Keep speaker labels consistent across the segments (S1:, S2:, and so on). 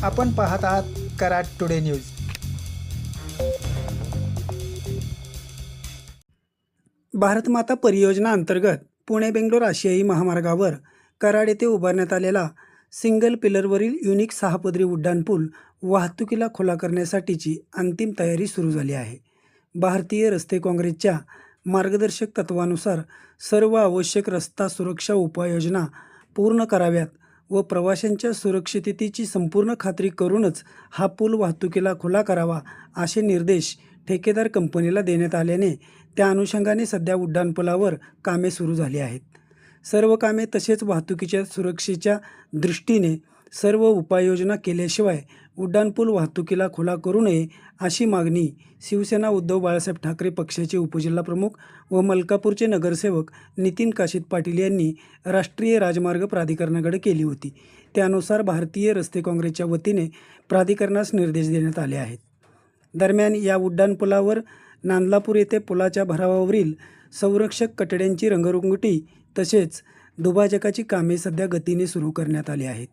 S1: आपण पाहत आहात कराड टुडे न्यूज। भारतमाता परियोजना अंतर्गत पुणे बेंगलोर आशियाई महामार्गावर कराड येथे उभारण्यात आलेला सिंगल पिलरवरील युनिक 6 पदरी उड्डाणपूल वाहतुकीला खुला करण्यासाठीची अंतिम तयारी सुरू झाली आहे। भारतीय रस्ते काँग्रेसच्या मार्गदर्शक तत्वानुसार सर्व आवश्यक रस्ता सुरक्षा उपाययोजना पूर्ण कराव्यात व प्रवाशांच्या सुरक्षिततेची संपूर्ण खात्री करूनच हा पूल वाहतुकीला खुला करावा असे निर्देश ठेकेदार कंपनीला देण्यात आल्याने त्या अनुषंगाने सध्या उड्डाणपुलावर कामे सुरू झाली आहेत। सर्व कामे तसेच वाहतुकीच्या सुरक्षेच्या दृष्टीने सर्व उपाययोजना केल्याशिवाय उड्डाणपूल वाहतुकीला खुला करू नये अशी मागणी शिवसेना उद्धव बाळासाहेब ठाकरे पक्षाचे उपजिल्हाप्रमुख व मलकापूरचे नगरसेवक नितीन काशीद पाटील यांनी राष्ट्रीय राजमार्ग प्राधिकरणाकडे केली होती। त्यानुसार भारतीय रस्ते काँग्रेसच्या वतीने प्राधिकरणास निर्देश देण्यात आले आहेत। दरम्यान या उड्डाणपुलावर नांदलापूर येथे पुलाच्या भरावावरील संरक्षक कटड्यांची रंगरंगोटी तसेच दुभाजकाची कामे सध्या गतीने सुरू करण्यात आली आहेत।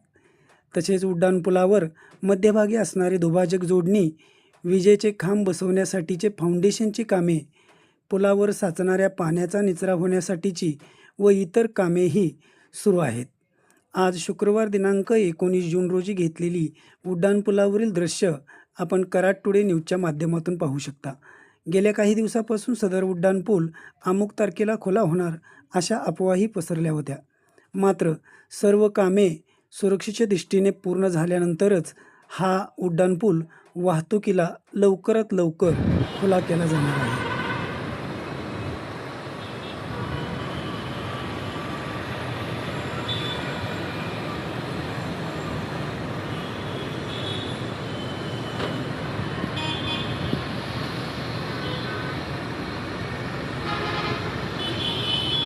S1: तसेच उड्डाणपुलावर मध्यभागी असणारी दुभाजक जोडणी, विजेचे खांब बसवण्यासाठीचे फाउंडेशनची कामे, पुलावर साचणाऱ्या पाण्याचा निचरा होण्यासाठीची व इतर कामेही सुरू आहेत। आज शुक्रवार दिनांक 19 जून रोजी घेतलेली उड्डाणपुलावरील दृश्य आपण कराड टुडे न्यूजच्या माध्यमातून पाहू शकता। गेल्या काही दिवसापासून सदर उड्डाणपूल अमुक तारखेला खुला होणार अशा अफवाही पसरल्या होत्या। मात्र सर्व कामे सुरक्षेच्या दृष्टीने पूर्ण झाल्यानंतरच हा उड्डाणपूल वाहतुकीला लवकरात लवकर खुला केला जाणार आहे।